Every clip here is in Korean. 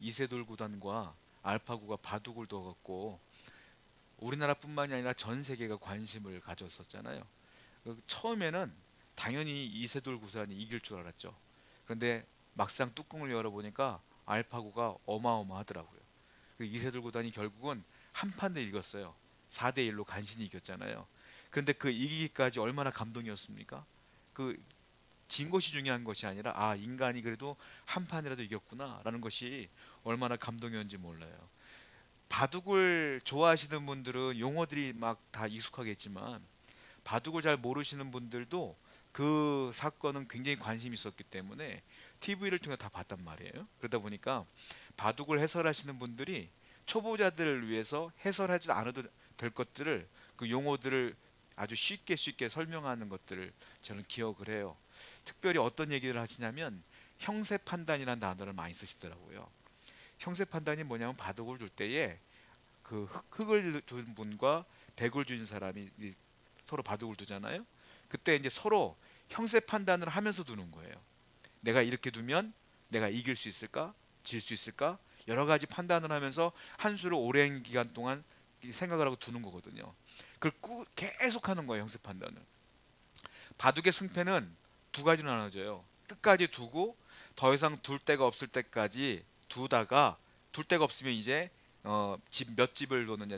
이세돌 구단과 알파고가 바둑을 둬갖고 우리나라뿐만이 아니라 전 세계가 관심을 가졌었잖아요. 처음에는 당연히 이세돌 구단이 이길 줄 알았죠. 그런데 막상 뚜껑을 열어보니까 알파고가 어마어마하더라고요. 이세돌 구단이 결국은 한 판을 이겼어요. 4대1로 간신히 이겼잖아요. 그런데 그 이기기까지 얼마나 감동이었습니까? 그 진 것이 중요한 것이 아니라 인간이 그래도 한 판이라도 이겼구나 라는 것이 얼마나 감동이었는지 몰라요. 바둑을 좋아하시는 분들은 용어들이 막 다 익숙하겠지만 바둑을 잘 모르시는 분들도 그 사건은 굉장히 관심이 있었기 때문에 TV를 통해 다 봤단 말이에요. 그러다 보니까 바둑을 해설하시는 분들이 초보자들을 위해서 해설하지 않아도 될 것들을 그 용어들을 아주 쉽게 설명하는 것들을 저는 기억을 해요. 특별히 어떤 얘기를 하시냐면 형세 판단이라는 단어를 많이 쓰시더라고요. 형세 판단이 뭐냐면 바둑을 둘 때에 그 흙을 둔 분과 백을 준 사람이 서로 바둑을 두잖아요. 그때 이제 서로 형세 판단을 하면서 두는 거예요. 내가 이렇게 두면 내가 이길 수 있을까? 질 수 있을까? 여러 가지 판단을 하면서 한 수를 오랜 기간 동안 생각을 하고 두는 거거든요. 그걸 계속 하는 거예요, 형세 판단을. 바둑의 승패는 두 가지로 나눠져요. 끝까지 두고 더 이상 둘 데가 없을 때까지 두다가 둘 데가 없으면 이제 집 몇 집을 놓느냐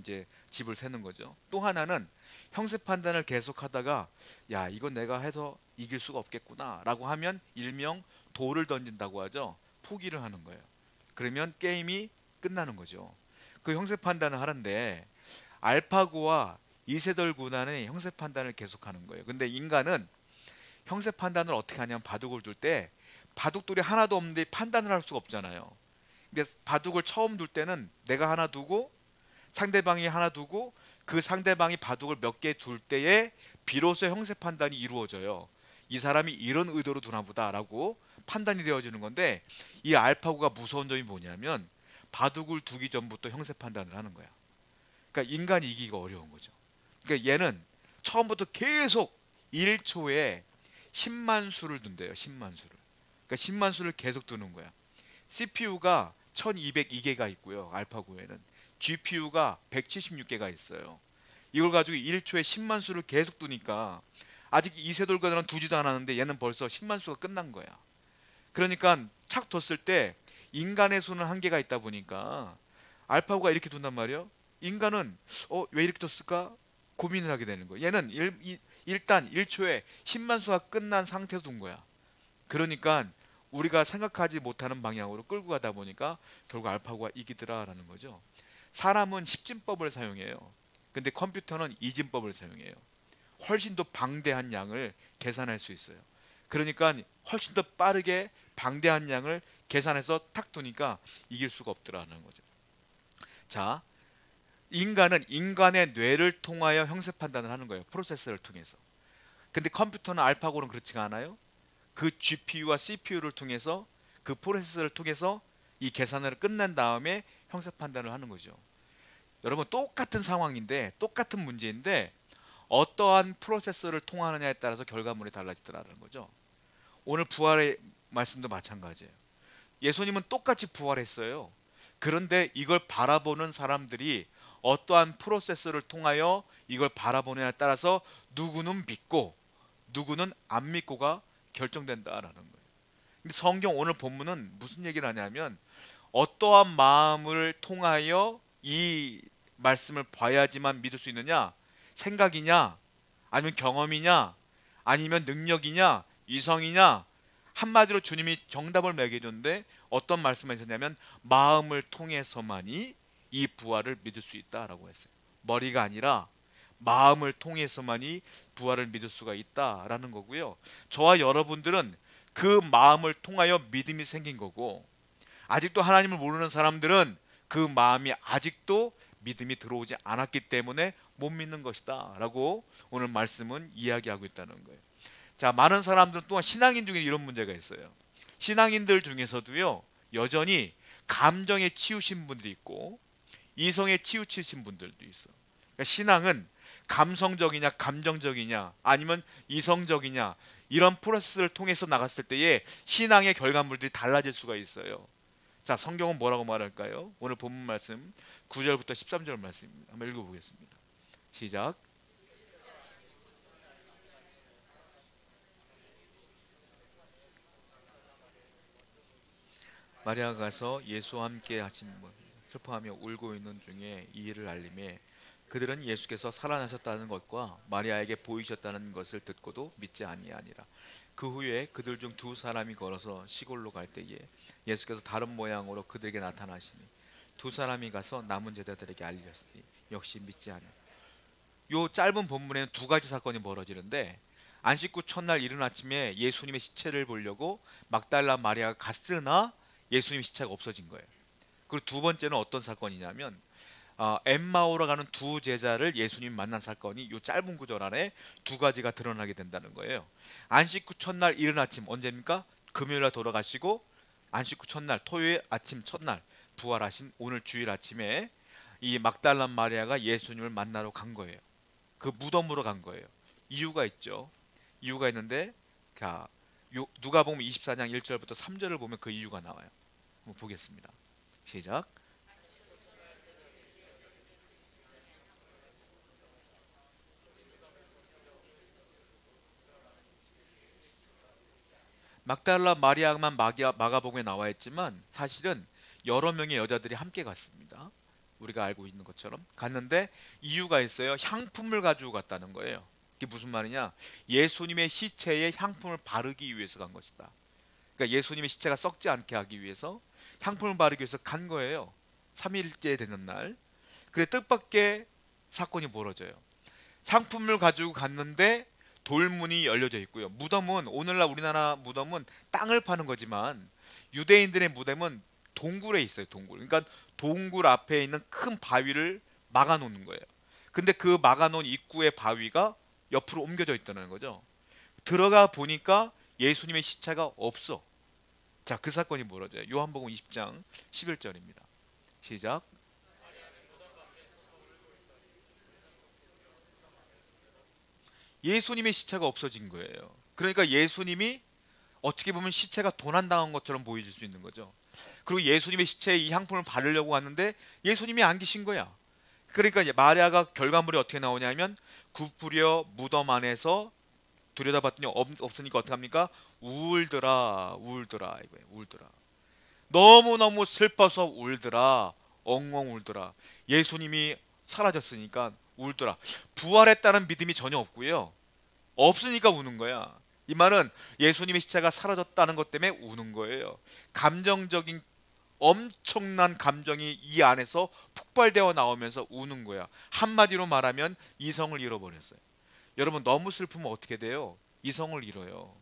이제 집을 세는 거죠. 또 하나는 형세 판단을 계속하다가 야 이건 내가 해서 이길 수가 없겠구나라고 하면 일명 돌을 던진다고 하죠. 포기를 하는 거예요. 그러면 게임이 끝나는 거죠. 그 형세 판단을 하는데 알파고와 이세돌 구단의 형세 판단을 계속하는 거예요. 근데 인간은 형세 판단을 어떻게 하냐면 바둑을 둘 때 바둑돌이 하나도 없는데 판단을 할 수가 없잖아요. 근데 바둑을 처음 둘 때는 내가 하나 두고 상대방이 하나 두고 그 상대방이 바둑을 몇 개 둘 때에 비로소 형세 판단이 이루어져요. 이 사람이 이런 의도로 두나 보다라고 판단이 되어지는 건데 이 알파고가 무서운 점이 뭐냐면 바둑을 두기 전부터 형세 판단을 하는 거야. 그러니까 인간이 이기기가 어려운 거죠. 그러니까 얘는 처음부터 계속 1초에 10만 수를 둔대요. 10만 수를. 그러니까 10만 수를 계속 두는 거야. CPU가 1202개가 있고요. 알파고에는 GPU가 176개가 있어요. 이걸 가지고 1초에 10만 수를 계속 두니까 아직 이세돌과는 두지도 않았는데 얘는 벌써 10만 수가 끝난 거야. 그러니까 착 뒀을 때 인간의 수는 한계가 있다 보니까 알파고가 이렇게 둔단 말이에요. 인간은 왜 이렇게 뒀을까 고민을 하게 되는 거예요. 얘는 일단 1초에 10만 수가 끝난 상태에서 둔 거야. 그러니까 우리가 생각하지 못하는 방향으로 끌고 가다 보니까 결국 알파고가 이기더라라는 거죠. 사람은 십진법을 사용해요. 근데 컴퓨터는 이진법을 사용해요. 훨씬 더 방대한 양을 계산할 수 있어요. 그러니까 훨씬 더 빠르게 방대한 양을 계산해서 탁 두니까 이길 수가 없더라는 거죠. 자, 인간은 인간의 뇌를 통하여 형세 판단을 하는 거예요. 프로세서를 통해서. 근데 컴퓨터는 알파고는 그렇지가 않아요. 그 GPU와 CPU를 통해서 그 프로세서를 통해서 이 계산을 끝낸 다음에 형사 판단을 하는 거죠. 여러분 똑같은 상황인데 똑같은 문제인데 어떠한 프로세서를 통하느냐에 따라서 결과물이 달라지더라는 거죠. 오늘 부활의 말씀도 마찬가지예요. 예수님은 똑같이 부활했어요. 그런데 이걸 바라보는 사람들이 어떠한 프로세서를 통하여 이걸 바라보느냐에 따라서 누구는 믿고 누구는 안 믿고가 결정된다라는 거예요. 근데 성경 오늘 본문은 무슨 얘기를 하냐면 어떠한 마음을 통하여 이 말씀을 봐야지만 믿을 수 있느냐? 생각이냐? 아니면 경험이냐? 아니면 능력이냐? 이성이냐? 한마디로 주님이 정답을 매겨줬는데 어떤 말씀을 하셨냐면 마음을 통해서만이 이 부활을 믿을 수 있다라고 했어요. 머리가 아니라 마음을 통해서만이 부활을 믿을 수가 있다라는 거고요. 저와 여러분들은 그 마음을 통하여 믿음이 생긴 거고 아직도 하나님을 모르는 사람들은 그 마음이 아직도 믿음이 들어오지 않았기 때문에 못 믿는 것이다 라고 오늘 말씀은 이야기하고 있다는 거예요. 자, 많은 사람들은 또한 신앙인 중에 이런 문제가 있어요. 신앙인들 중에서도요 여전히 감정에 치우신 분들이 있고 이성에 치우치신 분들도 있어. 그러니까 신앙은 감성적이냐 감정적이냐 아니면 이성적이냐 이런 프로세스를 통해서 나갔을 때에 신앙의 결과물들이 달라질 수가 있어요. 자, 성경은 뭐라고 말할까요? 오늘 본문 말씀 9절부터 13절 말씀입니다. 한번 읽어보겠습니다. 시작. 마리아가 가서 예수와 함께 하신 슬퍼하며 울고 있는 중에 이 일을 알림에 그들은 예수께서 살아나셨다는 것과 마리아에게 보이셨다는 것을 듣고도 믿지 아니하니라. 그 후에 그들 중 두 사람이 걸어서 시골로 갈 때에 예수께서 다른 모양으로 그들에게 나타나시니 두 사람이 가서 남은 제자들에게 알리셨으니 역시 믿지 않아. 요 짧은 본문에는 두 가지 사건이 벌어지는데, 안식 후 첫날 이른 아침에 예수님의 시체를 보려고 막달라 마리아가 갔으나 예수님 시체가 없어진 거예요. 그리고 두 번째는 어떤 사건이냐면 엠마오로 가는 두 제자를 예수님 만난 사건이 이 짧은 구절 안에 두 가지가 드러나게 된다는 거예요. 안식 후 첫날 이른 아침, 언제입니까? 금요일날 돌아가시고 안식 후 첫날, 토요일 아침 첫날 부활하신 오늘 주일 아침에 이 막달라 마리아가 예수님을 만나러 간 거예요. 그 무덤으로 간 거예요. 이유가 있죠. 이유가 있는데, 누가복음 24장 1절부터 3절을 보면 그 이유가 나와요. 한번 보겠습니다. 시작. 막달라 마리아만 마가복음에 나와 있지만 사실은 여러 명의 여자들이 함께 갔습니다. 우리가 알고 있는 것처럼 갔는데 이유가 있어요. 향품을 가지고 갔다는 거예요. 이게 무슨 말이냐? 예수님의 시체에 향품을 바르기 위해서 간 것이다. 그러니까 예수님의 시체가 썩지 않게 하기 위해서 향품을 바르기 위해서 간 거예요. 3일째 되는 날. 그래, 뜻밖의 사건이 벌어져요. 향품을 가지고 갔는데 돌문이 열려져 있고요. 무덤은, 오늘날 우리나라 무덤은 땅을 파는 거지만 유대인들의 무덤은 동굴에 있어요. 동굴. 그러니까 동굴 앞에 있는 큰 바위를 막아 놓는 거예요. 근데 그 막아 놓은 입구의 바위가 옆으로 옮겨져 있다는 거죠. 들어가 보니까 예수님의 시체가 없어. 자, 그 사건이 벌어져요. 요한복음 20장 11절입니다. 시작. 예수님의 시체가 없어진 거예요. 그러니까 예수님이 어떻게 보면 시체가 도난당한 것처럼 보여질 수 있는 거죠. 그리고 예수님의 시체에 이 향품을 바르려고 하는데 예수님이 안 계신 거야. 그러니까 마리아가 결과물이 어떻게 나오냐면 굽으려 무덤 안에서 들여다봤더니 없으니까 어떡합니까? 울더라 이거예요. 울더라. 너무너무 슬퍼서 울더라. 엉엉 울더라. 예수님이 사라졌으니까 울더라. 부활했다는 믿음이 전혀 없고요. 없으니까 우는 거야. 이 말은 예수님의 시체가 사라졌다는 것 때문에 우는 거예요. 감정적인 엄청난 감정이 이 안에서 폭발되어 나오면서 우는 거야. 한마디로 말하면 이성을 잃어버렸어요. 여러분, 너무 슬프면 어떻게 돼요? 이성을 잃어요.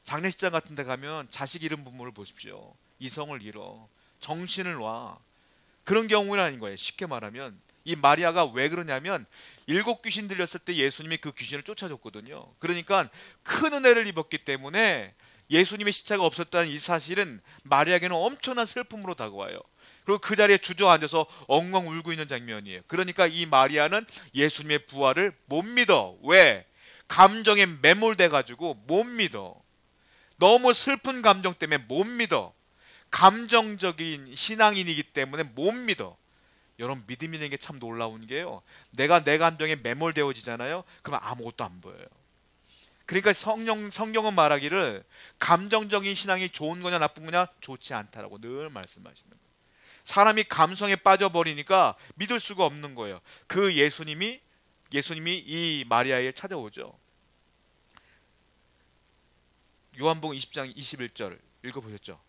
장례식장 같은 데 가면 자식 잃은 부모를 보십시오. 이성을 잃어. 정신을 놔. 그런 경우는 아닌 거예요. 쉽게 말하면 이 마리아가 왜 그러냐면 7 귀신 들렸을 때 예수님이 그 귀신을 쫓아줬거든요. 그러니까 큰 은혜를 입었기 때문에 예수님의 시체가 없었다는 이 사실은 마리아에게는 엄청난 슬픔으로 다가와요. 그리고 그 자리에 주저앉아서 엉엉 울고 있는 장면이에요. 그러니까 이 마리아는 예수님의 부활을 못 믿어. 왜? 감정에 매몰돼 가지고 못 믿어. 너무 슬픈 감정 때문에 못 믿어. 감정적인 신앙인이기 때문에 못 믿어. 여러분, 믿음이라는 게 참 놀라운 게요. 내가 내 감정에 매몰되어지잖아요. 그러면 아무것도 안 보여요. 그러니까 성경은 말하기를 감정적인 신앙이 좋은 거냐 나쁜 거냐, 좋지 않다라고 늘 말씀하시는 거예요. 사람이 감성에 빠져버리니까 믿을 수가 없는 거예요. 그 예수님이 이 마리아를 찾아오죠. 요한복음 20장 21절 읽어보셨죠?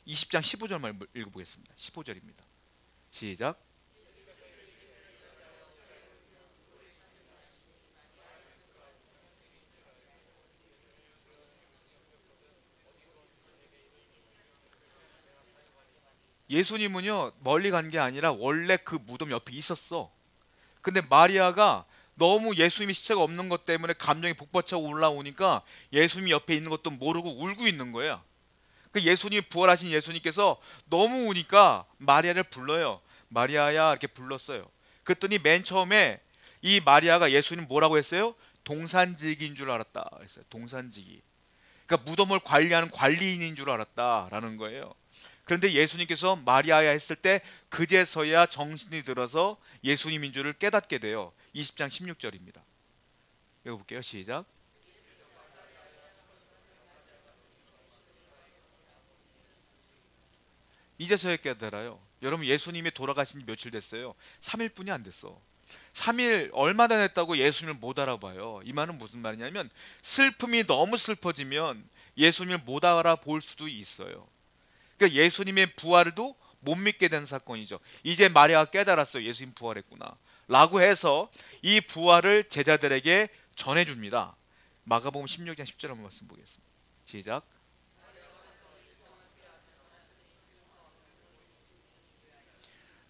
20장 15절만 읽어보겠습니다. 15절입니다. 시작. 예수님은요, 멀리 간 게 아니라 원래 그 무덤 옆에 있었어. 근데 마리아가 너무 예수님이 시체가 없는 것 때문에 감정이 복받쳐 올라오니까 예수님이 옆에 있는 것도 모르고 울고 있는 거야. 그 예수님, 부활하신 예수님께서 너무 우니까 마리아를 불러요. 마리아야, 이렇게 불렀어요. 그랬더니 맨 처음에 이 마리아가 예수님 뭐라고 했어요? 동산지기인 줄 알았다 그랬어요. 동산지기. 그러니까 무덤을 관리하는 관리인인 줄 알았다라는 거예요. 그런데 예수님께서 마리아야 했을 때 그제서야 정신이 들어서 예수님인 줄을 깨닫게 돼요. 20장 16절입니다. 읽어볼게요. 시작. 이제서야 깨달아요. 여러분, 예수님이 돌아가신 지 며칠 됐어요? 3일뿐이 안 됐어. 3일 얼마나 됐다고 예수님을 못 알아봐요. 이 말은 무슨 말이냐면, 슬픔이 너무 슬퍼지면 예수님을 못 알아볼 수도 있어요. 그러니까 예수님의 부활도 못 믿게 된 사건이죠. 이제 마리아가 깨달았어요. 예수님 부활했구나 라고 해서 이 부활을 제자들에게 전해줍니다. 마가복음 16장 10절 한번 말씀 보겠습니다. 시작.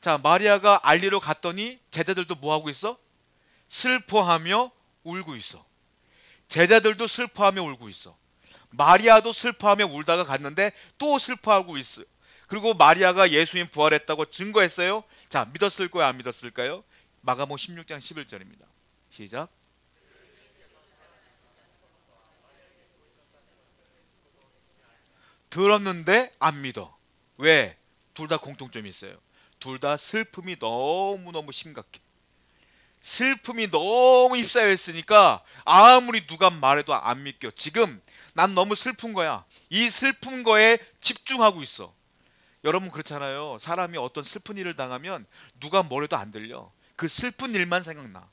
자, 마리아가 알리러 갔더니 제자들도 뭐하고 있어? 슬퍼하며 울고 있어. 제자들도 슬퍼하며 울고 있어. 마리아도 슬퍼하며 울다가 갔는데 또 슬퍼하고 있어. 그리고 마리아가 예수님 부활했다고 증거했어요. 자, 믿었을 거야, 안 믿었을까요? 마가복음 16장 11절입니다. 시작. 들었는데 안 믿어. 왜? 둘 다 공통점이 있어요. 둘 다 슬픔이 너무너무 심각해. 슬픔이 너무 휩싸여 있으니까 아무리 누가 말해도 안 믿겨. 지금 난 너무 슬픈 거야. 이 슬픈 거에 집중하고 있어. 여러분 그렇잖아요. 사람이 어떤 슬픈 일을 당하면 누가 뭐래도 안 들려. 그 슬픈 일만 생각나.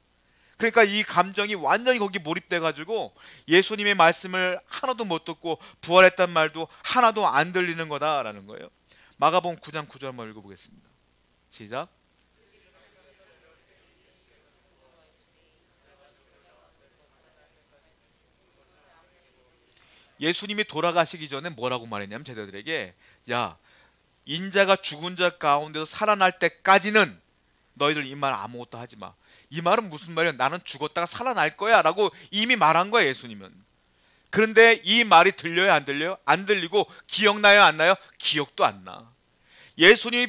그러니까 이 감정이 완전히 거기 몰입돼 가지고 예수님의 말씀을 하나도 못 듣고 부활했단 말도 하나도 안 들리는 거다라는 거예요. 마가복음 9장 9절 한번 읽어보겠습니다. 시작. 예수님이 돌아가시기 전에 뭐라고 말했냐면 제자들에게, 야, 인자가 죽은 자 가운데서 살아날 때까지는 너희들 이 말 아무것도 하지 마. 이 말은 무슨 말이야? 나는 죽었다가 살아날 거야 라고 이미 말한 거야 예수님은. 그런데 이 말이 들려요, 안 들려요? 안 들리고 기억나요, 안 나요? 기억도 안 나. 예수님이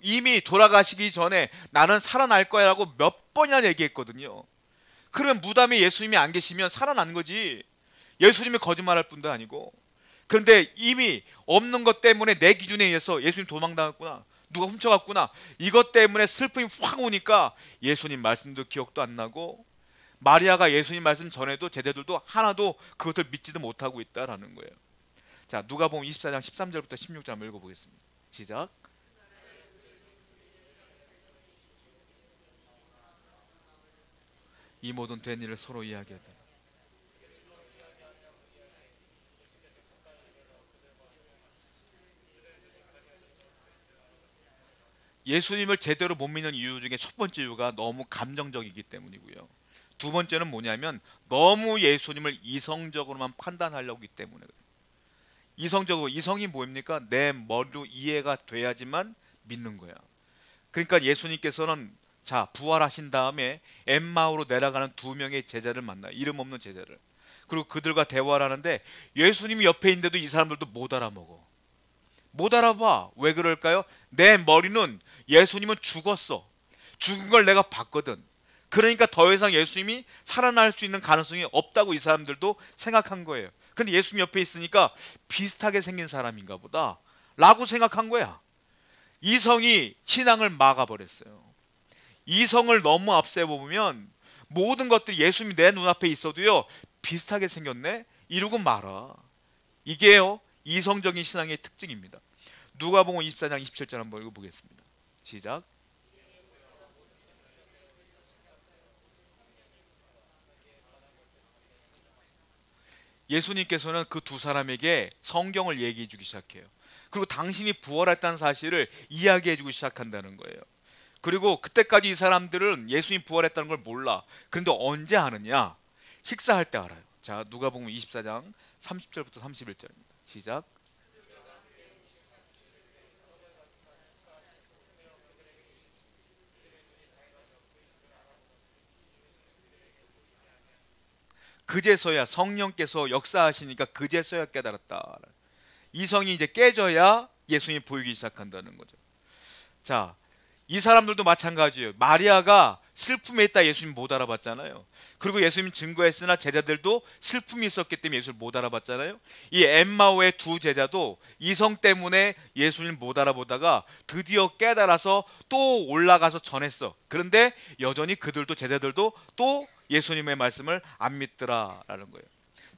이미 돌아가시기 전에 나는 살아날 거야 라고 몇 번이나 얘기했거든요. 그러면 무덤에 예수님이 안 계시면 살아난 거지. 예수님이 거짓말할 뿐도 아니고. 그런데 이미 없는 것 때문에 내 기준에 의해서 예수님 도망당했구나, 누가 훔쳐갔구나, 이것 때문에 슬픔이 확 오니까 예수님 말씀도 기억도 안 나고 마리아가 예수님 말씀 전에도 제자들도 하나도 그것을 믿지도 못하고 있다라는 거예요. 자, 누가복음 24장 13절부터 16절 한번 읽어보겠습니다. 시작. 이 모든 된 일을 서로 이야기하다. 예수님을 제대로 못 믿는 이유 중에 첫 번째 이유가 너무 감정적이기 때문이고요. 두 번째는 뭐냐면 너무 예수님을 이성적으로만 판단하려고 하기 때문에. 이성적으로, 이성이 뭡니까? 내 머리로 이해가 돼야지만 믿는 거야. 그러니까 예수님께서는 자, 부활하신 다음에 엠마오로 내려가는 두 명의 제자를 만나요. 이름 없는 제자를. 그리고 그들과 대화를 하는데 예수님이 옆에 있는데도 이 사람들도 못 알아먹어. 못 알아봐. 왜 그럴까요? 내 머리는 예수님은 죽었어. 죽은 걸 내가 봤거든. 그러니까 더 이상 예수님이 살아날 수 있는 가능성이 없다고 이 사람들도 생각한 거예요. 근데 예수님 옆에 있으니까 비슷하게 생긴 사람인가 보다 라고 생각한 거야. 이성이 신앙을 막아버렸어요. 이성을 너무 앞세워보면 모든 것들이 예수님이 내 눈앞에 있어도요, 비슷하게 생겼네? 이러고 말아. 이게요, 이성적인 신앙의 특징입니다. 누가복음 24장 27절 한번 읽어보겠습니다. 시작. 예수님께서는 그 두 사람에게 성경을 얘기해 주기 시작해요. 그리고 당신이 부활했다는 사실을 이야기해 주기 시작한다는 거예요. 그리고 그때까지 이 사람들은 예수님 부활했다는 걸 몰라. 그런데 언제 아느냐? 식사할 때 알아요. 자, 누가복음 24장 30절부터 31절입니다. 시작. 그제서야 성령께서 역사하시니까 그제서야 깨달았다. 이성이 이제 깨져야 예수님이 보이기 시작한다는 거죠. 자, 이 사람들도 마찬가지예요. 마리아가 슬픔에 있다 예수님 못 알아봤잖아요. 그리고 예수님 증거했으나 제자들도 슬픔이 있었기 때문에 예수를 못 알아봤잖아요. 이 엠마오의 두 제자도 이성 때문에 예수님 못 알아보다가 드디어 깨달아서 또 올라가서 전했어. 그런데 여전히 그들도, 제자들도 또 예수님의 말씀을 안 믿더라라는 거예요.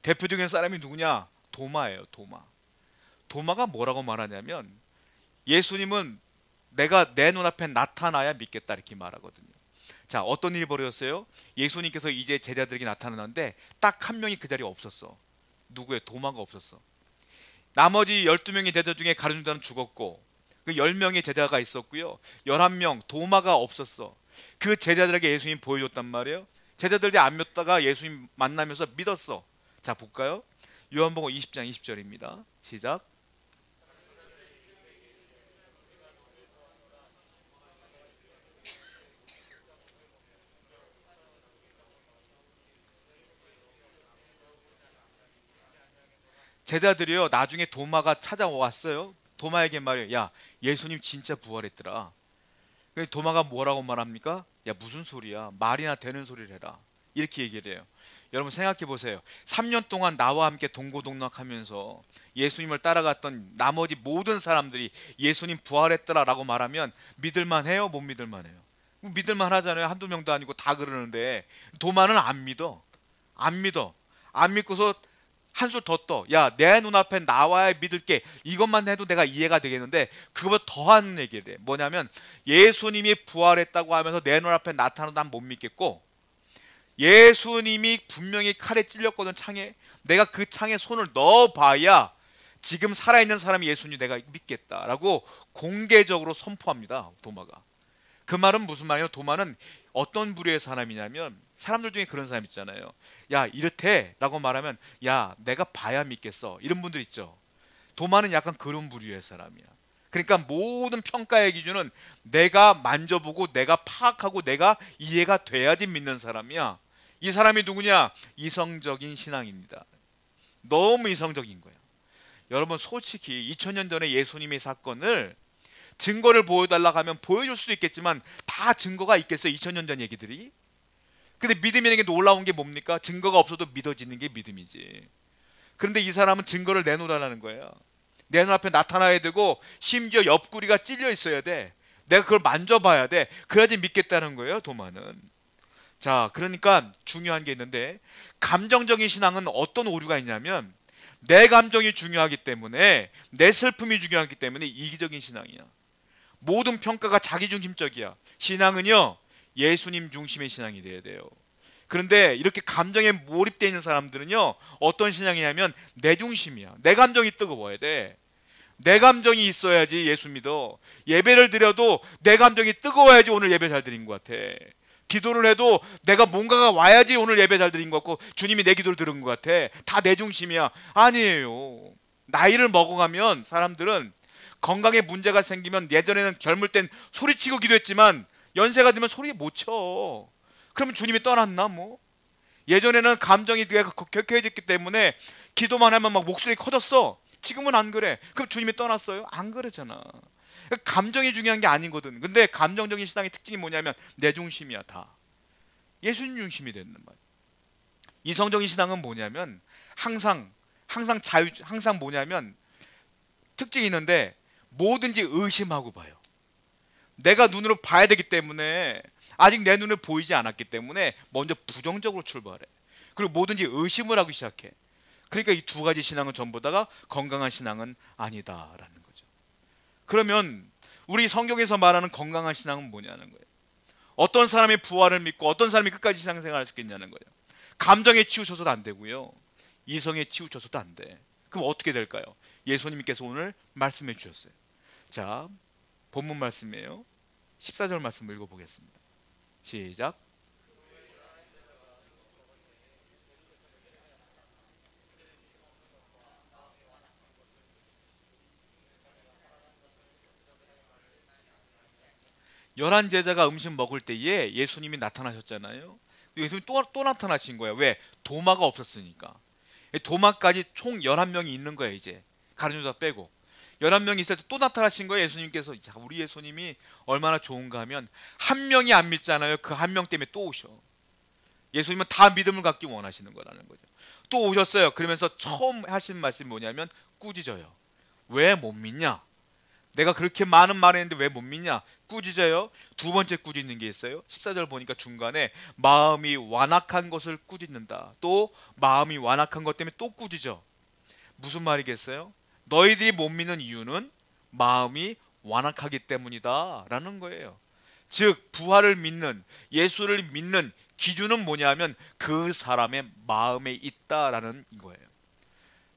대표적인 사람이 누구냐? 도마예요. 도마가 뭐라고 말하냐면, 예수님은 내가 내 눈앞에 나타나야 믿겠다 이렇게 말하거든요. 자, 어떤 일이 벌어졌어요? 예수님께서 이제 제자들에게 나타나는데 딱 한 명이 그 자리에 없었어. 누구예요? 도마가 없었어. 나머지 12명의 제자 중에 가룟 유다는 죽었고, 그 10명의 제자가 있었고요, 11명 도마가 없었어. 그 제자들에게 예수님 보여줬단 말이에요. 제자들이 안 믿다가 예수님 만나면서 믿었어. 자, 볼까요? 요한복음 20장 20절입니다 시작. 제자들이요, 나중에 도마가 찾아왔어요. 도마에게 말해요. 야, 예수님 진짜 부활했더라. 도마가 뭐라고 말합니까? 야, 무슨 소리야, 말이나 되는 소리를 해라, 이렇게 얘기를 해요. 여러분 생각해 보세요. 3년 동안 나와 함께 동고동락하면서 예수님을 따라갔던 나머지 모든 사람들이 예수님 부활했더라 라고 말하면 믿을만 해요? 못 믿을만 해요? 믿을만 하잖아요. 한두 명도 아니고 다 그러는데. 도마는 안 믿어. 안 믿고서 한술 더 떠. 야, 내 눈앞에 나와야 믿을게. 이것만 해도 내가 이해가 되겠는데, 그거보다 더한 얘기를 해. 뭐냐면, 예수님이 부활했다고 하면서 내 눈앞에 나타나도 난 못 믿겠고, 예수님이 분명히 칼에 찔렸거든, 창에. 내가 그 창에 손을 넣어봐야 지금 살아있는 사람이 예수님 내가 믿겠다라고 공개적으로 선포합니다, 도마가. 그 말은 무슨 말이에요? 도마는 어떤 부류의 사람이냐면, 사람들 중에 그런 사람 있잖아요. 야, 이렇대 라고 말하면, 야, 내가 봐야 믿겠어, 이런 분들 있죠. 도마는 약간 그런 부류의 사람이야. 그러니까 모든 평가의 기준은 내가 만져보고 내가 파악하고 내가 이해가 돼야지 믿는 사람이야. 이 사람이 누구냐? 이성적인 신앙입니다. 너무 이성적인 거예요. 여러분 솔직히 2000년 전에 예수님의 사건을 증거를 보여달라고 하면 보여줄 수도 있겠지만, 다 증거가 있겠어요, 2000년 전 얘기들이? 근데 믿음이라는 게 놀라운 게 뭡니까? 증거가 없어도 믿어지는 게 믿음이지. 그런데 이 사람은 증거를 내놓으라는 거예요. 내 눈앞에 나타나야 되고, 심지어 옆구리가 찔려 있어야 돼. 내가 그걸 만져봐야 돼. 그래야지 믿겠다는 거예요, 도마는. 자, 그러니까 중요한 게 있는데, 감정적인 신앙은 어떤 오류가 있냐면, 내 감정이 중요하기 때문에, 내 슬픔이 중요하기 때문에 이기적인 신앙이야. 모든 평가가 자기중심적이야. 신앙은요, 예수님 중심의 신앙이 돼야 돼요. 그런데 이렇게 감정에 몰입되어 있는 사람들은요, 어떤 신앙이냐면 내 중심이야. 내 감정이 뜨거워야 돼. 내 감정이 있어야지 예수 믿어. 예배를 드려도 내 감정이 뜨거워야지 오늘 예배 잘 드린 것 같아. 기도를 해도 내가 뭔가가 와야지 오늘 예배 잘 드린 것 같고 주님이 내 기도를 들은 것 같아. 다 내 중심이야. 아니에요. 나이를 먹어가면 사람들은 건강에 문제가 생기면, 예전에는 젊을 땐 소리치고 기도했지만 연세가 들면 소리 못 쳐. 그러면 주님이 떠났나 뭐? 예전에는 감정이 내가 격해졌기 때문에 기도만 하면 막 목소리 커졌어. 지금은 안 그래. 그럼 주님이 떠났어요? 안 그러잖아. 감정이 중요한 게 아니거든. 근데 감정적인 신앙의 특징이 뭐냐면 내 중심이야. 다 예수님 중심이 되는 말이야. 이성적인 신앙은 뭐냐면 항상 뭐냐면 특징이 있는데, 뭐든지 의심하고 봐요. 내가 눈으로 봐야 되기 때문에, 아직 내 눈에 보이지 않았기 때문에 먼저 부정적으로 출발해. 그리고 뭐든지 의심을 하기 시작해. 그러니까 이 두 가지 신앙은 전부 다가 건강한 신앙은 아니다라는 거죠. 그러면 우리 성경에서 말하는 건강한 신앙은 뭐냐는 거예요. 어떤 사람이 부활을 믿고 어떤 사람이 끝까지 신앙생활할 수 있겠냐는 거예요. 감정에 치우쳐서도 안 되고요, 이성에 치우쳐서도 안 돼. 그럼 어떻게 될까요? 예수님께서 오늘 말씀해 주셨어요. 자, 본문 말씀이에요. 14절 말씀 읽어보겠습니다. 시작. 열한 제자가 음식 먹을 때에 예수님이 나타나셨잖아요. 예수님이 또 나타나신 거예요. 왜? 도마가 없었으니까. 도마까지 총 11명이 있는 거예요. 이제 가룟 유다 빼고. 11명이 있을 때 또 나타나신 거예요. 예수님께서. 야, 우리 예수님이 얼마나 좋은가 하면 한 명이 안 믿잖아요. 그 한 명 때문에 또 오셔. 예수님은 다 믿음을 갖기 원하시는 거라는 거죠. 또 오셨어요. 그러면서 처음 하신 말씀이 뭐냐면 꾸짖어요. 왜 못 믿냐? 내가 그렇게 많은 말을 했는데 왜 못 믿냐? 꾸짖어요. 두 번째 꾸짖는 게 있어요. 14절 보니까 중간에 마음이 완악한 것을 꾸짖는다. 또 마음이 완악한 것 때문에 또 꾸짖어. 무슨 말이겠어요? 너희들이 못 믿는 이유는 마음이 완악하기 때문이다 라는 거예요. 즉 부활을 믿는, 예수를 믿는 기준은 뭐냐면 그 사람의 마음에 있다라는 거예요.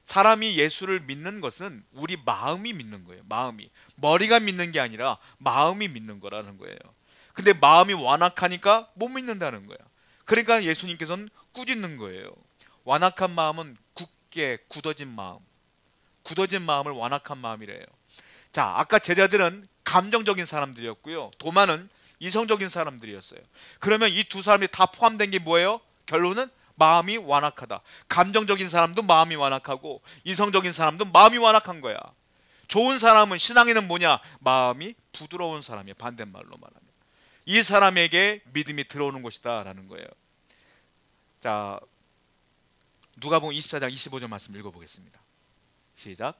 사람이 예수를 믿는 것은 우리 마음이 믿는 거예요. 마음이. 머리가 믿는 게 아니라 마음이 믿는 거라는 거예요. 근데 마음이 완악하니까 못 믿는다는 거예요. 그러니까 예수님께서는 꾸짖는 거예요. 완악한 마음은 굳게 굳어진 마음. 굳어진 마음을 완악한 마음이래요. 자, 아까 제자들은 감정적인 사람들이었고요. 도마는 이성적인 사람들이었어요. 그러면 이 두 사람이 다 포함된 게 뭐예요? 결론은 마음이 완악하다. 감정적인 사람도 마음이 완악하고 이성적인 사람도 마음이 완악한 거야. 좋은 사람은, 신앙인은 뭐냐? 마음이 부드러운 사람이에요. 반대말로 말하면 이 사람에게 믿음이 들어오는 것이다 라는 거예요. 자, 누가복음 24장 25절 말씀 읽어보겠습니다. 시작.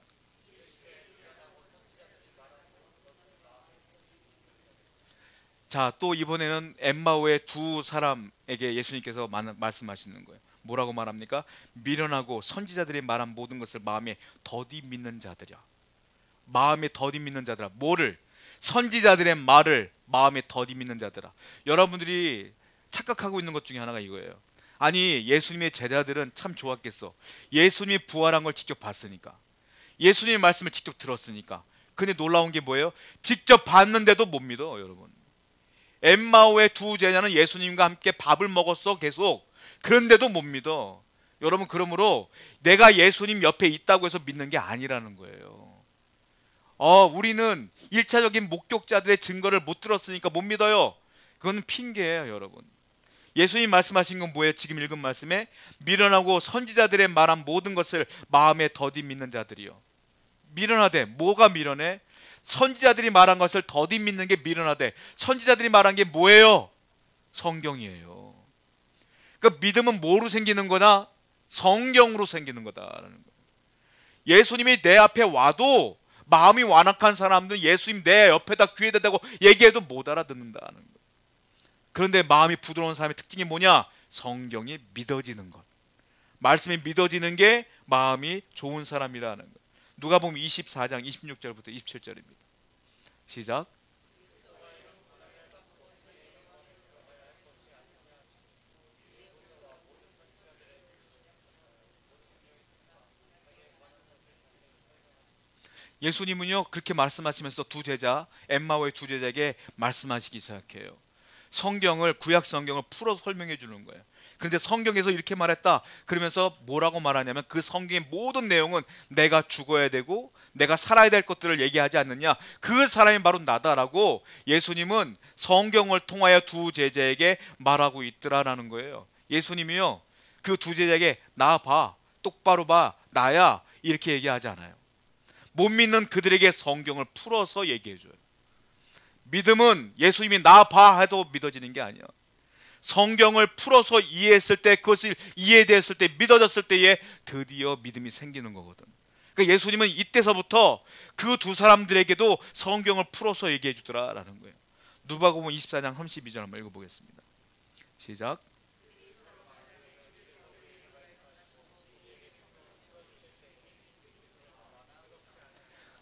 자, 또 이번에는 엠마오의 두 사람에게 예수님께서 말씀하시는 거예요. 뭐라고 말합니까? 미련하고 선지자들이 말한 모든 것을 마음에 더디 믿는 자들이야. 마음에 더디 믿는 자들아. 뭐를? 선지자들의 말을 마음에 더디 믿는 자들아. 여러분들이 착각하고 있는 것 중에 하나가 이거예요. 아니, 예수님의 제자들은 참 좋았겠어. 예수님이 부활한 걸 직접 봤으니까, 예수님의 말씀을 직접 들었으니까. 근데 놀라운 게 뭐예요? 직접 봤는데도 못 믿어. 여러분, 엠마오의 두 제자는 예수님과 함께 밥을 먹었어 계속. 그런데도 못 믿어. 여러분, 그러므로 내가 예수님 옆에 있다고 해서 믿는 게 아니라는 거예요. 우리는 1차적인 목격자들의 증거를 못 들었으니까 못 믿어요. 그건 핑계예요. 여러분, 예수님 말씀하신 건 뭐예요? 지금 읽은 말씀에 미련하고 선지자들의 말한 모든 것을 마음에 더디 믿는 자들이요. 미련하대. 뭐가 미련해? 선지자들이 말한 것을 더디 믿는 게 미련하대. 선지자들이 말한 게 뭐예요? 성경이에요. 그러니까 믿음은 뭐로 생기는 거다? 성경으로 생기는 거다라는 거예요. 예수님이 내 앞에 와도 마음이 완악한 사람들은 예수님 내 옆에다 귀에 대다고 얘기해도 못 알아듣는다는 거예요. 그런데 마음이 부드러운 사람의 특징이 뭐냐? 성경이 믿어지는 것. 말씀이 믿어지는 게 마음이 좋은 사람이라는 거예요. 누가복음 24장 26절부터 27절입니다. 시작. 예수님은요, 그렇게 말씀하시면서 두 제자, 엠마오의 두 제자에게 말씀하시기 시작해요. 성경을, 구약 성경을 풀어 설명해 주는 거예요. 그런데 성경에서 이렇게 말했다 그러면서 뭐라고 말하냐면 그 성경의 모든 내용은 내가 죽어야 되고 내가 살아야 될 것들을 얘기하지 않느냐, 그 사람이 바로 나다라고 예수님은 성경을 통하여 두 제자에게 말하고 있더라라는 거예요. 예수님이요, 그 두 제자에게 나 봐, 똑바로 봐, 나야, 이렇게 얘기하지 않아요. 못 믿는 그들에게 성경을 풀어서 얘기해줘요. 믿음은 예수님이 나 봐 해도 믿어지는 게 아니야. 성경을 풀어서 이해했을 때, 그것을 이해되었을 때, 믿어졌을 때에 드디어 믿음이 생기는 거거든. 그러니까 예수님은 이때서부터 그 두 사람들에게도 성경을 풀어서 얘기해 주더라라는 거예요. 누가복음 24장 32절 한번 읽어보겠습니다. 시작.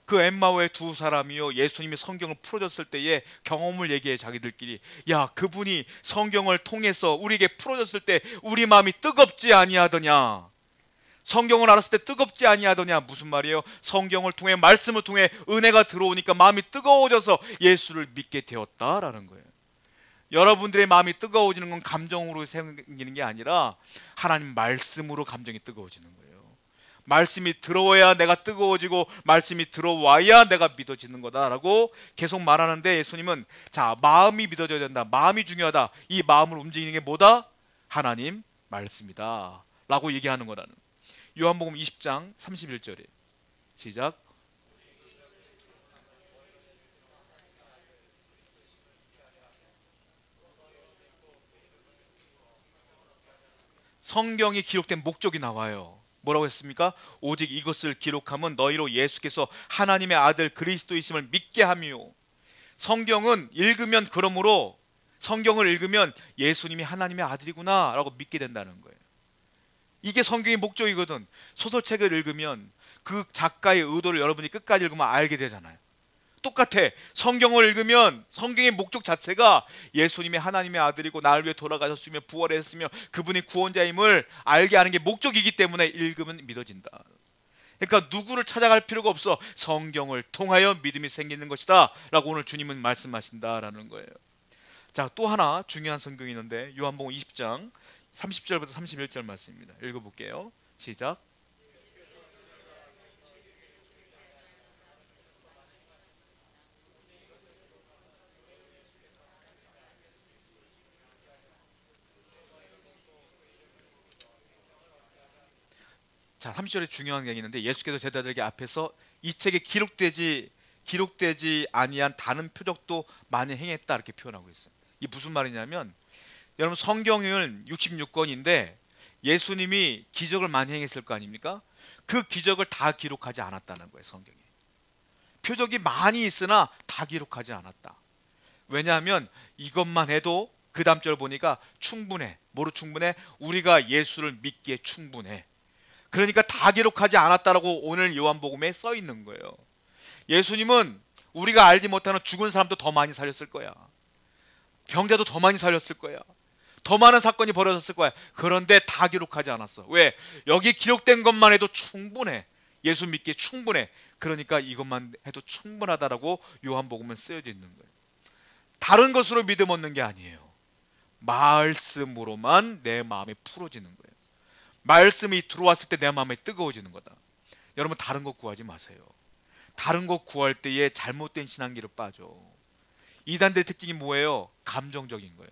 그 엠마오의 두 사람이요, 예수님이 성경을 풀어줬을 때의 경험을 얘기해. 자기들끼리, 야, 그분이 성경을 통해서 우리에게 풀어줬을 때 우리 마음이 뜨겁지 아니하더냐. 성경을 알았을 때 뜨겁지 아니하더냐. 무슨 말이에요? 성경을 통해, 말씀을 통해 은혜가 들어오니까 마음이 뜨거워져서 예수를 믿게 되었다라는 거예요. 여러분들의 마음이 뜨거워지는 건 감정으로 생기는 게 아니라 하나님 말씀으로 감정이 뜨거워지는 거예요. 말씀이 들어와야 내가 뜨거워지고 말씀이 들어와야 내가 믿어지는 거다라고 계속 말하는데, 예수님은 자, 마음이 믿어져야 된다, 마음이 중요하다, 이 마음을 움직이는 게 뭐다? 하나님 말씀이다 라고 얘기하는 거라는. 요한복음 20장 31절에 시작. 성경이 기록된 목적이 나와요. 뭐라고 했습니까? 오직 이것을 기록함은 너희로 예수께서 하나님의 아들 그리스도이심을 믿게 함이요. 성경은 읽으면, 그러므로 성경을 읽으면 예수님이 하나님의 아들이구나 라고 믿게 된다는 거예요. 이게 성경의 목적이거든. 소설책을 읽으면 그 작가의 의도를 여러분이 끝까지 읽으면 알게 되잖아요. 똑같아. 성경을 읽으면 성경의 목적 자체가 예수님이 하나님의 아들이고 나를 위해 돌아가셨으며 부활했으며 그분이 구원자임을 알게 하는 게 목적이기 때문에 읽으면 믿어진다. 그러니까 누구를 찾아갈 필요가 없어. 성경을 통하여 믿음이 생기는 것이다 라고 오늘 주님은 말씀하신다라는 거예요. 자, 또 하나 중요한 성경이 있는데 요한복음 20장 30절부터 31절 말씀입니다. 읽어볼게요. 시작. 자, 30절에 중요한 게 있는데 예수께서 제자들에게 앞에서 이 책에 기록되지 아니한 다른 표적도 많이 행했다 이렇게 표현하고 있어요. 이 무슨 말이냐면, 여러분 성경은 66권인데 예수님이 기적을 많이 행했을 거 아닙니까? 그 기적을 다 기록하지 않았다는 거예요. 성경이 표적이 많이 있으나 다 기록하지 않았다. 왜냐하면 이것만 해도 그 다음 절 보니까 충분해. 뭐로 충분해? 우리가 예수를 믿기에 충분해. 그러니까 다 기록하지 않았다라고 오늘 요한복음에 써 있는 거예요. 예수님은 우리가 알지 못하는 죽은 사람도 더 많이 살렸을 거야. 병자도 더 많이 살렸을 거야. 더 많은 사건이 벌어졌을 거야. 그런데 다 기록하지 않았어. 왜? 여기 기록된 것만 해도 충분해. 예수 믿기에 충분해. 그러니까 이것만 해도 충분하다라고 요한복음은 쓰여져 있는 거예요. 다른 것으로 믿음 얻는 게 아니에요. 말씀으로만 내 마음이 풀어지는 거예요. 말씀이 들어왔을 때 내 마음이 뜨거워지는 거다. 여러분 다른 것 구하지 마세요. 다른 것 구할 때에 잘못된 신앙기로 빠져. 이단들의 특징이 뭐예요? 감정적인 거예요.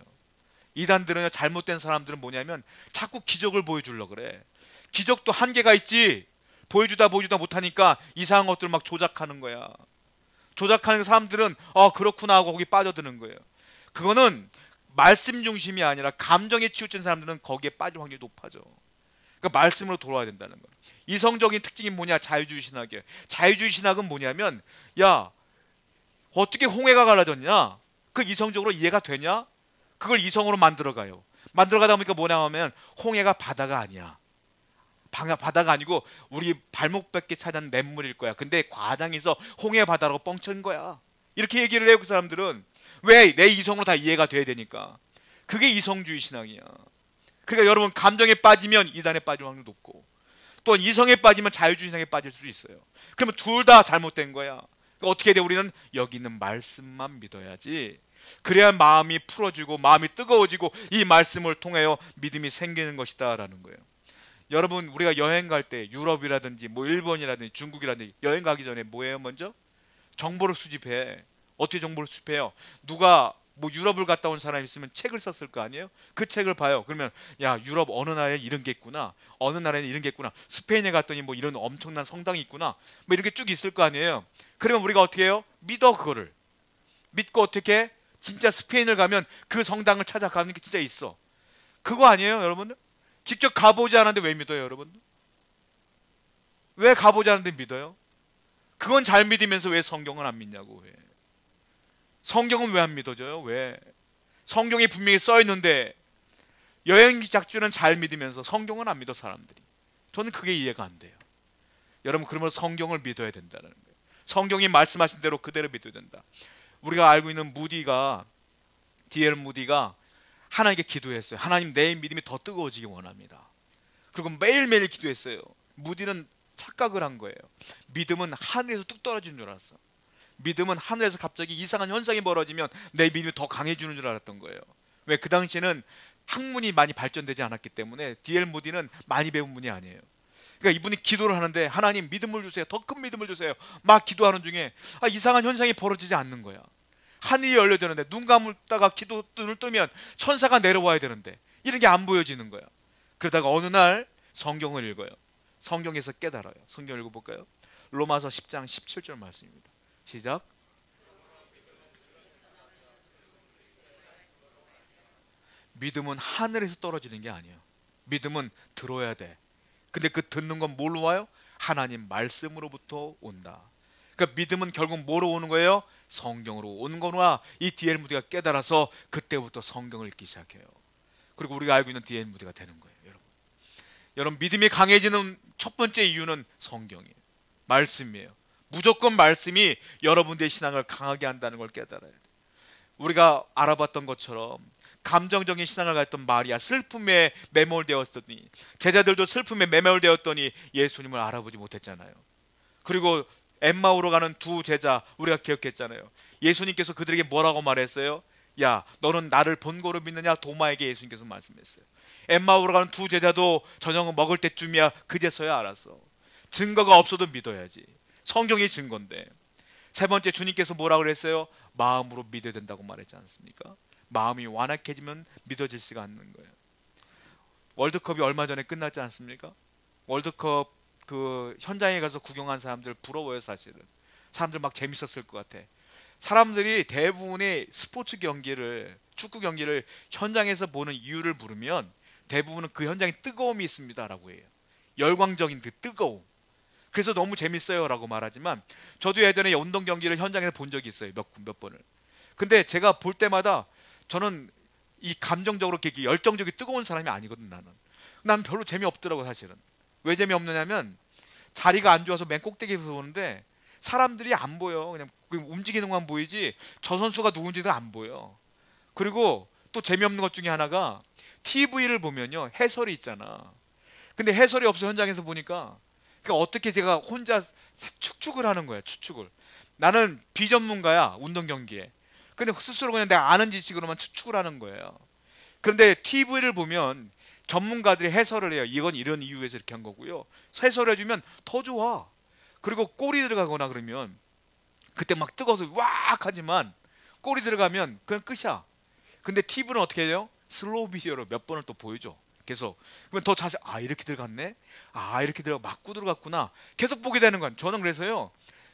이단들은, 잘못된 사람들은 뭐냐면 자꾸 기적을 보여주려고 그래. 기적도 한계가 있지. 보여주다 못하니까 이상한 것들을 막 조작하는 거야. 조작하는 사람들은 그렇구나 하고 거기 빠져드는 거예요. 그거는 말씀 중심이 아니라 감정에 치우친 사람들은 거기에 빠질 확률이 높아져. 그러니까 말씀으로 돌아와야 된다는 거예요. 이성적인 특징이 뭐냐? 자유주의 신학이에요. 자유주의 신학은 뭐냐면, 야, 어떻게 홍해가 갈라졌냐? 그 이성적으로 이해가 되냐? 그걸 이성으로 만들어가요. 만들어가다 보니까 뭐냐 하면 홍해가 바다가 아니야. 바다가 아니고 우리 발목밖에 차는 냇물일 거야. 근데 과장해서 홍해 바다라고 뻥친 거야. 이렇게 얘기를 해요. 그 사람들은. 왜? 내 이성으로 다 이해가 돼야 되니까. 그게 이성주의 신앙이야. 그러니까 여러분 감정에 빠지면 이단에 빠질 확률이 높고, 또 이성에 빠지면 자유주의 신앙에 빠질 수 있어요. 그러면 둘 다 잘못된 거야. 그러니까 어떻게 돼? 우리는 여기 있는 말씀만 믿어야지. 그래야 마음이 풀어지고 마음이 뜨거워지고 이 말씀을 통하여 믿음이 생기는 것이다 라는 거예요. 여러분 우리가 여행 갈 때 유럽이라든지 뭐 일본이라든지 중국이라든지 여행 가기 전에 뭐예요? 먼저 정보를 수집해. 어떻게 정보를 수집해요? 누가 뭐 유럽을 갔다 온 사람이 있으면 책을 썼을 거 아니에요? 그 책을 봐요. 그러면 야, 유럽 어느 나라에 이런 게 있구나, 어느 나라에는 이런 게 있구나, 스페인에 갔더니 뭐 이런 엄청난 성당이 있구나, 뭐 이렇게 쭉 있을 거 아니에요. 그러면 우리가 어떻게 해요? 믿어. 그거를 믿고 어떻게, 진짜 스페인을 가면 그 성당을 찾아가는 게 진짜 있어. 그거 아니에요 여러분들? 직접 가보지 않았는데 왜 믿어요 여러분들? 왜 가보지 않았는데 믿어요? 그건 잘 믿으면서 왜 성경은 안 믿냐고. 왜 성경은 왜 안 믿어져요? 왜? 성경에 분명히 써있는데 여행지 작주는 잘 믿으면서 성경은 안 믿어 사람들이. 저는 그게 이해가 안 돼요. 여러분 그러면 성경을 믿어야 된다는 거예요. 성경이 말씀하신 대로 그대로 믿어야 된다. 우리가 알고 있는 무디가, D.L. 무디가 하나님께 기도했어요. 하나님, 내 믿음이 더 뜨거워지기 원합니다. 그리고 매일매일 기도했어요. 무디는 착각을 한 거예요. 믿음은 하늘에서 뚝 떨어지는 줄 알았어. 믿음은 하늘에서 갑자기 이상한 현상이 벌어지면 내 믿음이 더 강해지는 줄 알았던 거예요. 왜? 그 당시에는 학문이 많이 발전되지 않았기 때문에. D.L. 무디는 많이 배운 분이 아니에요. 그러니까 이분이 기도를 하는데 하나님 믿음을 주세요, 더 큰 믿음을 주세요, 막 기도하는 중에 이상한 현상이 벌어지지 않는 거야. 하늘이 열려지는데 눈 감다가 기도 눈을 뜨면 천사가 내려와야 되는데 이런 게 안 보여지는 거야. 그러다가 어느 날 성경을 읽어요. 성경에서 깨달아요. 성경 읽어볼까요? 로마서 10장 17절 말씀입니다. 시작. 믿음은 하늘에서 떨어지는 게 아니에요. 믿음은 들어야 돼. 근데 그 듣는 건 뭘로 와요? 하나님 말씀으로부터 온다. 그러니까 믿음은 결국 뭐로 오는 거예요? 성경으로 오는 거나, 이 D.L. 무디가 깨달아서 그때부터 성경을 읽기 시작해요. 그리고 우리가 알고 있는 D.L. 무디가 되는 거예요. 여러분 믿음이 강해지는 첫 번째 이유는 성경이에요. 말씀이에요. 무조건 말씀이 여러분들의 신앙을 강하게 한다는 걸 깨달아야 돼요. 우리가 알아봤던 것처럼 감정적인 신앙을 가졌던 마리아, 슬픔에 매몰되었더니, 제자들도 슬픔에 매몰되었더니 예수님을 알아보지 못했잖아요. 그리고 엠마오로 가는 두 제자 우리가 기억했잖아요. 예수님께서 그들에게 뭐라고 말했어요? 야, 너는 나를 본고로 믿느냐? 도마에게 예수님께서 말씀했어요. 엠마오로 가는 두 제자도 저녁을 먹을 때쯤이야 그제서야 알았어. 증거가 없어도 믿어야지. 성경이 증거인데. 세 번째, 주님께서 뭐라고 그랬어요? 마음으로 믿어야 된다고 말했지 않습니까? 마음이 완악해지면 믿어지지가 않는 거예요. 월드컵이 얼마 전에 끝났지 않습니까? 월드컵 그 현장에 가서 구경한 사람들 부러워요. 사실은 사람들 막 재밌었을 것 같아. 사람들이 대부분이 스포츠 경기를, 축구 경기를 현장에서 보는 이유를 물으면 대부분은 그 현장에 뜨거움이 있습니다 라고 해요. 열광적인 그 뜨거움. 그래서 너무 재밌어요 라고 말하지만, 저도 예전에 운동 경기를 현장에서 본 적이 있어요. 몇 번을. 근데 제가 볼 때마다 저는 이 감정적으로 이렇게 열정적이 뜨거운 사람이 아니거든. 난 별로 재미없더라고 사실은. 왜 재미없느냐면 자리가 안 좋아서 맨 꼭대기에서 보는데 사람들이 안 보여. 그냥 움직이는 것만 보이지 저 선수가 누군지도 안 보여. 그리고 또 재미없는 것 중에 하나가, TV를 보면요 해설이 있잖아. 근데 해설이 없어. 현장에서 보니까. 그러니까 어떻게 제가 혼자 추측을 하는 거야. 추측을. 나는 비전문가야 운동 경기에. 근데 스스로 그냥 내가 아는 지식으로만 추측을 하는 거예요. 그런데 TV를 보면 전문가들이 해설을 해요. 이건 이런 이유에서 이렇게 한 거고요. 해설해 주면 더 좋아. 그리고 골이 들어가거나 그러면 그때 막 뜨거워서 왁 하지만 골이 들어가면 그냥 끝이야. 근데 TV는 어떻게 해요? 슬로우 비디오로 몇 번을 또 보여줘. 계속. 그러면 더 자세, 아 이렇게 들어갔네? 아 이렇게 맞고 들어갔구나. 계속 보게 되는 거야. 저는 그래서요,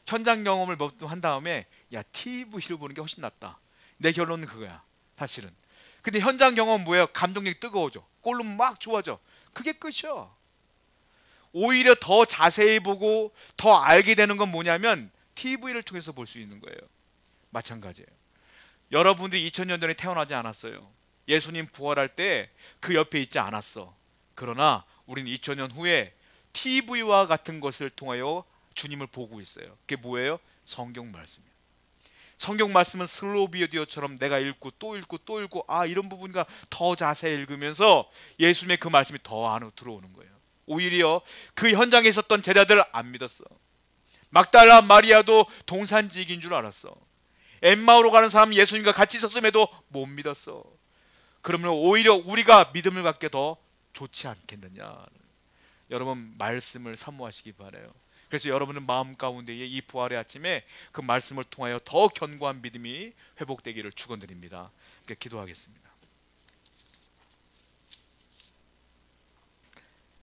현장 경험을 몇 번 한 다음에 야 TV로 보는 게 훨씬 낫다. 내 결론은 그거야 사실은. 근데 현장 경험은 뭐예요? 감정력이 뜨거워져. 골로 막 좋아져. 그게 끝이야. 오히려 더 자세히 보고 더 알게 되는 건 뭐냐면 TV를 통해서 볼 수 있는 거예요. 마찬가지예요. 여러분들이 2000년 전에 태어나지 않았어요. 예수님 부활할 때 그 옆에 있지 않았어. 그러나 우리는 2000년 후에 TV와 같은 것을 통하여 주님을 보고 있어요. 그게 뭐예요? 성경 말씀이에요. 성경 말씀은 슬로우 비디오처럼 내가 읽고 또 읽고 또 읽고, 아 이런 부분과 더 자세히 읽으면서 예수님의 그 말씀이 더 안으로 들어오는 거예요. 오히려 그 현장에 있었던 제자들 안 믿었어. 막달라 마리아도 동산지기인 줄 알았어. 엠마오로 가는 사람 예수님과 같이 있었음에도 못 믿었어. 그러면 오히려 우리가 믿음을 갖게 더 좋지 않겠느냐. 여러분 말씀을 사모하시기 바라요. 그래서 여러분은 마음 가운데에 이 부활의 아침에 그 말씀을 통하여 더 견고한 믿음이 회복되기를 축원드립니다. 기도하겠습니다.